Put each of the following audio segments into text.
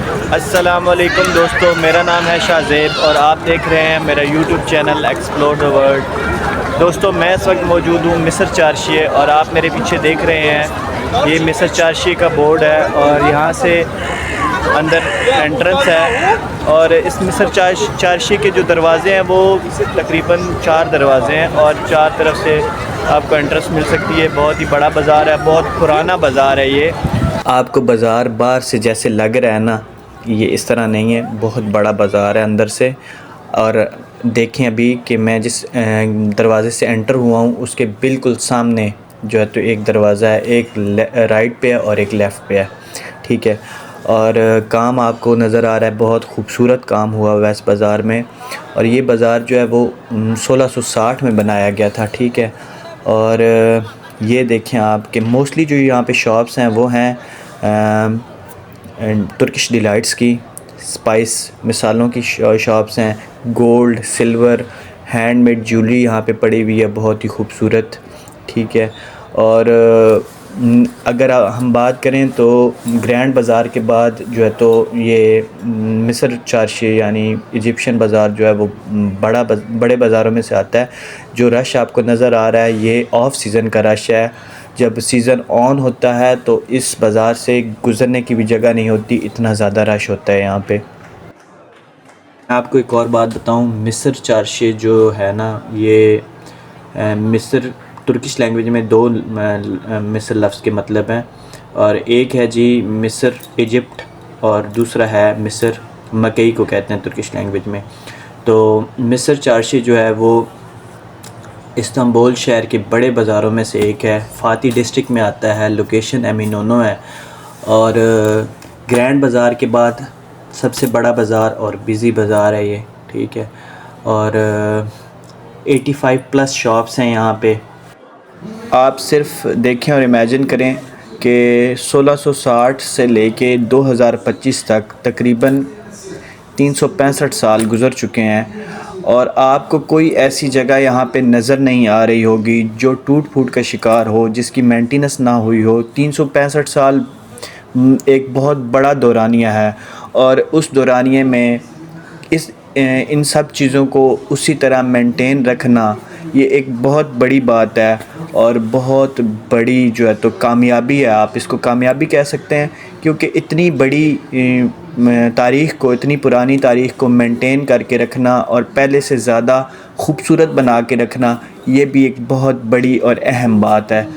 अस्सलाम वालेकुम दोस्तों, मेरा नाम है शाहज़ेब और आप देख रहे हैं मेरा YouTube channel explore the world. दोस्तों, मैं इस वक्त मौजूद हूँ मिस्र चारशिए और आप मेरे पीछे देख रहे हैं ये मिस्र चारशिए का बोर्ड है और यहाँ से अंदर एंट्रेंस है। और इस मिस्र चारशिए के जो दरवाज़े हैं वो तकरीबन 4 दरवाज़े हैं और 4 तरफ से आपको एंट्रेंस मिल सकती है। बहुत ही बड़ा बाज़ार है, बहुत पुराना बाज़ार है ये। आपको बाज़ार बाहर से जैसे लग रहा है ना, ये इस तरह नहीं है, बहुत बड़ा बाज़ार है अंदर से। और देखें अभी कि मैं जिस दरवाज़े से एंटर हुआ हूँ उसके बिल्कुल सामने जो है तो एक दरवाज़ा है, एक राइट पे है और एक लेफ़्ट पे है, ठीक है। और काम आपको नज़र आ रहा है, बहुत खूबसूरत काम हुआ हुआ है इस बाज़ार में। और ये बाज़ार जो है वो 1660 में बनाया गया था, ठीक है। और ये देखें आप कि मोस्टली जो यहाँ पे शॉप्स हैं वो हैं तुर्किश डिलाइट्स की, स्पाइस मिसालों की शॉप्स हैं, गोल्ड सिल्वर हैंडमेड ज्वेलरी यहाँ पे पड़ी हुई है, बहुत ही खूबसूरत, ठीक है। और अगर हम बात करें तो ग्रैंड बाज़ार के बाद जो है तो ये मिस्र चारशिए यानी इजिप्शियन बाज़ार जो है वो बड़े बाज़ारों में से आता है। जो रश आपको नज़र आ रहा है ये ऑफ सीज़न का रश है। जब सीज़न ऑन होता है तो इस बाज़ार से गुज़रने की भी जगह नहीं होती, इतना ज़्यादा रश होता है यहाँ पे। आपको एक और बात बताऊँ, मिस्र चारशिए जो है ना, ये मिस्र तुर्किश लैंग्वेज में 2 मिस्र लफ्ज़ के मतलब हैं। और एक है जी मिस्र इजिप्ट और दूसरा है मिस्र, मकई को कहते हैं तुर्किश लैंग्वेज में। तो मिस्र चारशिए जो है वो इस्तांबुल शहर के बड़े बाज़ारों में से एक है, फ़ाती डिस्ट्रिक्ट में आता है, लोकेशन एमिनोनो है। और ग्रैंड बाज़ार के बाद सबसे बड़ा बाज़ार और बिज़ी बाज़ार है ये, ठीक है। और 85 प्लस शॉप्स हैं यहाँ पे। आप सिर्फ देखें और इमेजिन करें कि 1660 से लेके 2025 तक तकरीबन 365 साल गुज़र चुके हैं और आपको कोई ऐसी जगह यहाँ पे नज़र नहीं आ रही होगी जो टूट फूट का शिकार हो, जिसकी मेंटेनेंस ना हुई हो। 365 साल एक बहुत बड़ा दौरानिया है और उस दौरानिए में इन सब चीज़ों को उसी तरह मेंटेन रखना ये एक बहुत बड़ी बात है और बहुत बड़ी जो है तो कामयाबी है। आप इसको कामयाबी कह सकते हैं क्योंकि इतनी बड़ी तारीख़ को, इतनी पुरानी तारीख़ को मेंटेन करके रखना और पहले से ज़्यादा खूबसूरत बना के रखना, ये भी एक बहुत बड़ी और अहम बात है।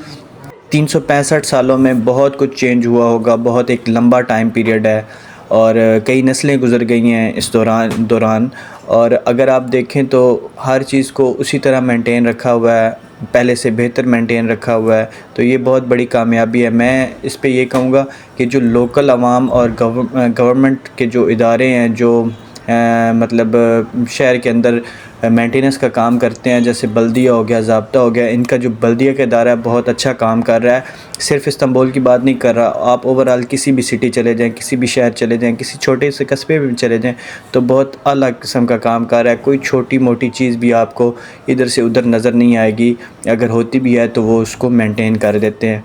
365 सालों में बहुत कुछ चेंज हुआ होगा, बहुत एक लंबा टाइम पीरियड है और कई नस्लें गुज़र गई हैं इस दौरान। और अगर आप देखें तो हर चीज़ को उसी तरह मेंटेन रखा हुआ है, पहले से बेहतर मेंटेन रखा हुआ है, तो ये बहुत बड़ी कामयाबी है। मैं इस पे ये कहूँगा कि जो लोकल आवाम और गवर्नमेंट के जो इदारे हैं जो मतलब शहर के अंदर मेंटेनेंस का काम करते हैं, जैसे बल्दिया हो गया, ज़ाब्ता हो गया, इनका जो बल्दिया का इदारा है बहुत अच्छा काम कर रहा है। सिर्फ इस्तांबुल की बात नहीं कर रहा, आप ओवरऑल किसी भी सिटी चले जाएं, किसी भी शहर चले जाएं, किसी छोटे से कस्बे में चले जाएं तो बहुत अलग किस्म का काम कर रहा है। कोई छोटी मोटी चीज़ भी आपको इधर से उधर नज़र नहीं आएगी, अगर होती भी है तो वो उसको मेंटेन कर देते हैं।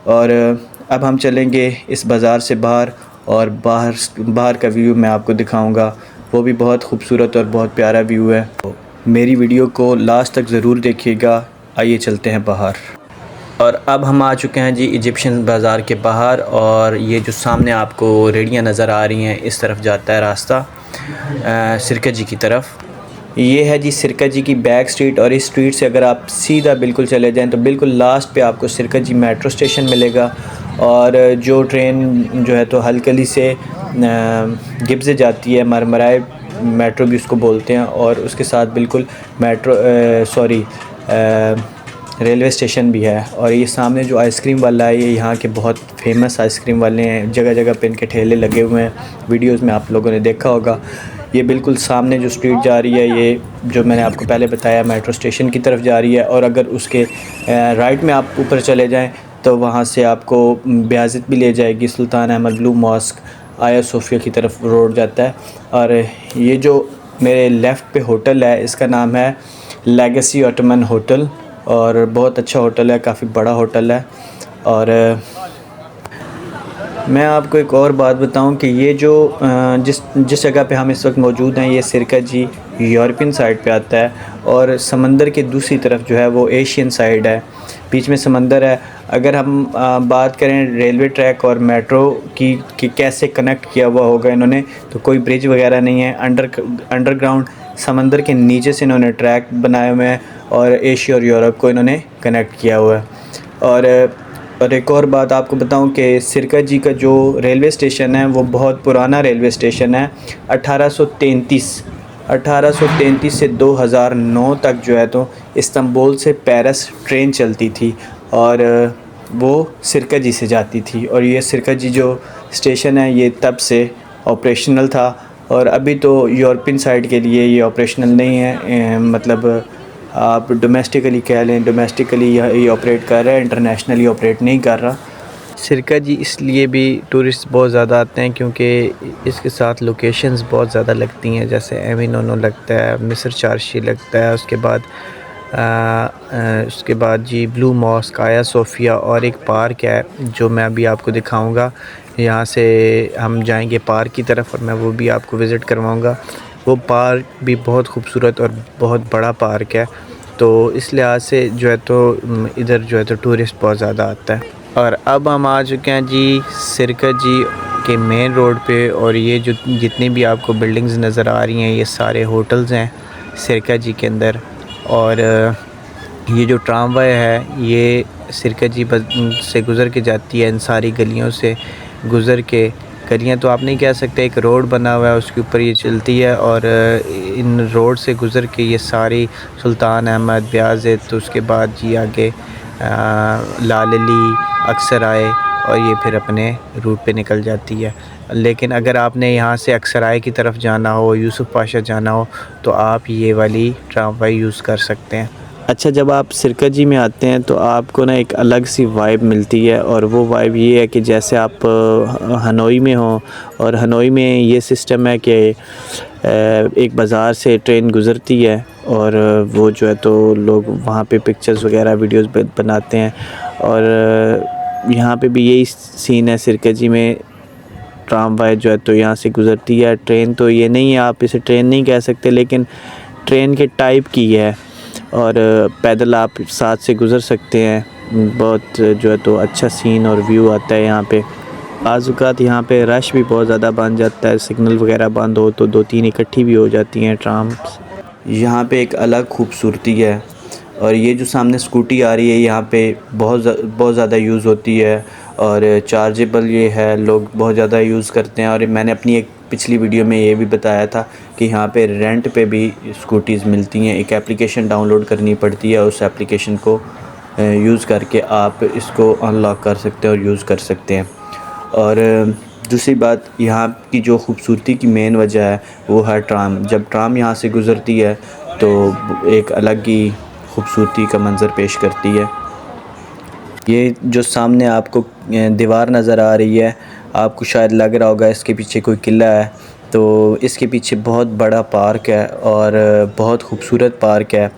और अब हम चलेंगे इस बाज़ार से बाहर और बाहर का व्यू मैं आपको दिखाऊँगा, वो भी बहुत खूबसूरत और बहुत प्यारा व्यू है। मेरी वीडियो को लास्ट तक ज़रूर देखिएगा। आइए चलते हैं बाहर। और अब हम आ चुके हैं जी इजिप्शियन बाज़ार के बाहर और ये जो सामने आपको रेड़ियाँ नज़र आ रही हैं, इस तरफ जाता है रास्ता सिरका जी की तरफ। ये है जी सिरका जी की बैक स्ट्रीट और इस स्ट्रीट से अगर आप सीधा बिल्कुल चले जाएं तो बिल्कुल लास्ट पे आपको सिरका जी मेट्रो स्टेशन मिलेगा। और जो ट्रेन जो है तो हलकली से गिब्ज़े जाती है, मरमराई मेट्रो भी उसको बोलते हैं, और उसके साथ बिल्कुल रेलवे स्टेशन भी है। और ये सामने जो आइसक्रीम वाला है, ये यहाँ के बहुत फेमस आइसक्रीम वाले हैं, जगह जगह पे इनके ठेले लगे हुए हैं, वीडियोस में आप लोगों ने देखा होगा। ये बिल्कुल सामने जो स्ट्रीट जा रही है, ये जो मैंने आपको पहले बताया मेट्रो स्टेशन की तरफ जा रही है। और अगर उसके राइट में आप ऊपर चले जाएँ तो वहाँ से आपको ब्याज़ित भी ले जाएगी, सुल्तान अहमद ब्लू मॉस्क, आया सोफिया की तरफ रोड जाता है। और ये जो मेरे लेफ़्ट पे होटल है इसका नाम है लेगेसी ऑटोमन होटल और बहुत अच्छा होटल है, काफ़ी बड़ा होटल है। और मैं आपको एक और बात बताऊं कि ये जो जिस जगह पे हम इस वक्त मौजूद हैं, ये सिरकजी यूरोपियन साइड पे आता है और समंदर के दूसरी तरफ जो है वो एशियन साइड है, बीच में समंदर है। अगर हम बात करें रेलवे ट्रैक और मेट्रो की कि कैसे कनेक्ट किया हुआ होगा इन्होंने, तो कोई ब्रिज वगैरह नहीं है, अंडरग्राउंड समंदर के नीचे से इन्होंने ट्रैक बनाए हुए हैं और एशिया और यूरोप को इन्होंने कनेक्ट किया हुआ है। और एक और बात आपको बताऊं कि सिरकजी का जो रेलवे स्टेशन है वो बहुत पुराना रेलवे स्टेशन है। 1833 से 2009 तक जो है तो इस्तांबुल से पेरिस ट्रेन चलती थी और वो सिरकजी से जाती थी। और ये सिरकजी जो स्टेशन है ये तब से ऑपरेशनल था और अभी तो यूरोपियन साइड के लिए ये ऑपरेशनल नहीं है, मतलब आप डोमेस्टिकली कह लें, डोमेस्टिकली ये ऑपरेट कर रहा है, इंटरनेशनली ऑपरेट नहीं कर रहा। सिरकजी इसलिए भी टूरिस्ट बहुत ज़्यादा आते हैं क्योंकि इसके साथ लोकेशंस बहुत ज़्यादा लगती हैं, जैसे एमिनोनो लगता है, मिस्र चारशी लगता है, उसके बाद जी ब्लू मॉस्क, आया सोफिया और एक पार्क है जो मैं अभी आपको दिखाऊंगा। यहाँ से हम जाएंगे पार्क की तरफ और मैं वो भी आपको विज़िट करवाऊंगा। वो पार्क भी बहुत खूबसूरत और बहुत बड़ा पार्क है, तो इस लिहाज से जो है तो इधर जो है तो टूरिस्ट बहुत ज़्यादा आता है। और अब हम आ चुके हैं जी सिरकजी के मेन रोड पे और ये जो जितनी भी आपको बिल्डिंग्स नज़र आ रही हैं ये सारे होटल्स हैं सिरकजी के अंदर। और ये जो ट्रामवाई है ये सिरकजी से गुज़र के जाती है, इन सारी गलियों से गुज़र के, गलियाँ तो आप नहीं कह सकते, एक रोड बना हुआ है उसके ऊपर ये चलती है और इन रोड से गुज़र के ये सारी सुल्तान अहमद, ब्याज़िद, तो उसके बाद जी आगे लाल अली, अक्सर आए और ये फिर अपने रूट पे निकल जाती है। लेकिन अगर आपने यहाँ से अक्सर आए की तरफ जाना हो, यूसुफ पाशा जाना हो, तो आप ये वाली ट्रामवाई यूज़ कर सकते हैं। अच्छा, जब आप सिरकजी में आते हैं तो आपको ना एक अलग सी वाइब मिलती है और वो वाइब ये है कि जैसे आप हनोई में हो। और हनोई में ये सिस्टम है कि एक बाज़ार से ट्रेन गुज़रती है और वो जो है तो लोग वहाँ पे पिक्चर्स वगैरह वीडियोस बनाते हैं। और यहाँ पे भी यही सीन है, सिरकजी में ट्रामवाई जो है तो यहाँ से गुज़रती है। ट्रेन तो ये नहीं है, आप इसे ट्रेन नहीं कह सकते, लेकिन ट्रेन के टाइप की है और पैदल आप साथ से गुज़र सकते हैं। बहुत जो है तो अच्छा सीन और व्यू आता है यहाँ पे। बाज़-औक़ात यहाँ पे रश भी बहुत ज़्यादा बन जाता है, सिग्नल वगैरह बंद हो तो 2-3 इकट्ठी भी हो जाती हैं ट्राम्स। यहाँ पे एक अलग खूबसूरती है। और ये जो सामने स्कूटी आ रही है यहाँ पे बहुत ज़्यादा यूज़ होती है और चार्जेबल ये है, लोग बहुत ज़्यादा यूज़ करते हैं। और मैंने अपनी एक पिछली वीडियो में ये भी बताया था कि यहाँ पे रेंट पे भी स्कूटीज़ मिलती हैं। एक एप्लीकेशन डाउनलोड करनी पड़ती है, उस एप्लीकेशन को यूज़ करके आप इसको अनलॉक कर सकते हैं और यूज़ कर सकते हैं। और दूसरी बात, यहाँ की जो खूबसूरती की मेन वजह है वो है ट्राम। जब ट्राम यहाँ से गुज़रती है तो एक अलग ही खूबसूरती का मंज़र पेश करती है। ये जो सामने आपको दीवार नज़र आ रही है, आपको शायद लग रहा होगा इसके पीछे कोई किला है, तो इसके पीछे बहुत बड़ा पार्क है और बहुत खूबसूरत पार्क है।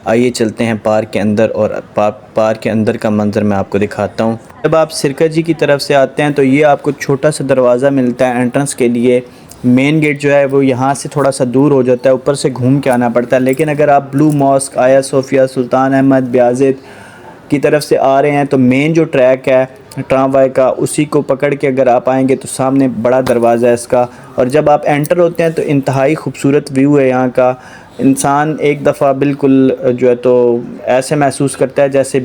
आइए चलते हैं पार्क के अंदर और पार्क के अंदर का मंज़र मैं आपको दिखाता हूँ। जब आप सिरकजी की तरफ से आते हैं तो ये आपको छोटा सा दरवाज़ा मिलता है एंट्रेंस के लिए। मेन गेट जो है वो यहाँ से थोड़ा सा दूर हो जाता है, ऊपर से घूम के आना पड़ता है। लेकिन अगर आप ब्लू मॉस्क, आया सोफिया, सुल्तान अहमद, ब्याज़िद की तरफ से आ रहे हैं तो मेन जो ट्रैक है ट्रामवाई का उसी को पकड़ के अगर आप आएंगे तो सामने बड़ा दरवाज़ा है इसका। और जब आप एंटर होते हैं तो इंतहाई खूबसूरत व्यू है यहाँ का। इंसान एक दफ़ा बिल्कुल जो है तो ऐसे महसूस करता है जैसे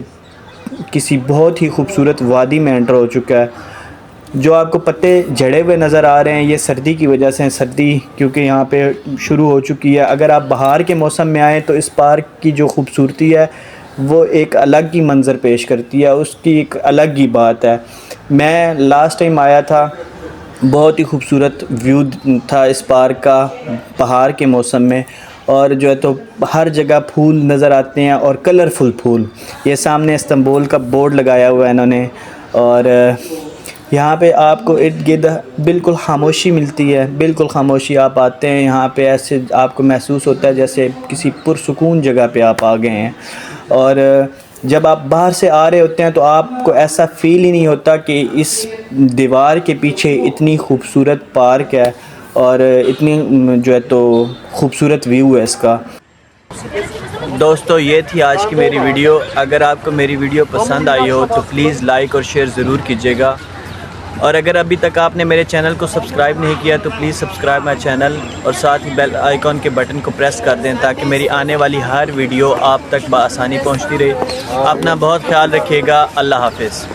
किसी बहुत ही खूबसूरत वादी में एंटर हो चुका है। जो आपको पत्ते झड़े हुए नज़र आ रहे हैं ये सर्दी की वजह से, सर्दी क्योंकि यहाँ पे शुरू हो चुकी है। अगर आप बाहर के मौसम में आएँ तो इस पार्क की जो खूबसूरती है वो एक अलग ही मंज़र पेश करती है, उसकी एक अलग ही बात है। मैं लास्ट टाइम आया था, बहुत ही खूबसूरत व्यू था इस पार्क का बाहर के मौसम में। और जो है तो हर जगह फूल नज़र आते हैं और कलरफुल फूल। ये सामने इस्तांबुल का बोर्ड लगाया हुआ है इन्होंने। और यहाँ पे आपको इर्द गिर्द बिल्कुल खामोशी मिलती है, बिल्कुल खामोशी। आप आते हैं यहाँ पे ऐसे आपको महसूस होता है जैसे किसी पुरसुकून जगह पे आप आ गए हैं। और जब आप बाहर से आ रहे होते हैं तो आपको ऐसा फ़ील ही नहीं होता कि इस दीवार के पीछे इतनी खूबसूरत पार्क है और इतनी जो है तो खूबसूरत व्यू है इसका। दोस्तों ये थी आज की मेरी वीडियो। अगर आपको मेरी वीडियो पसंद आई हो तो प्लीज़ लाइक और शेयर ज़रूर कीजिएगा, और अगर अभी तक आपने मेरे चैनल को सब्सक्राइब नहीं किया तो प्लीज़ सब्सक्राइब माई चैनल और साथ ही बेल आइकॉन के बटन को प्रेस कर दें ताकि मेरी आने वाली हर वीडियो आप तक बआसानी पहुंचती रहे। अपना बहुत ख्याल रखिएगा। अल्लाह हाफ़िज़।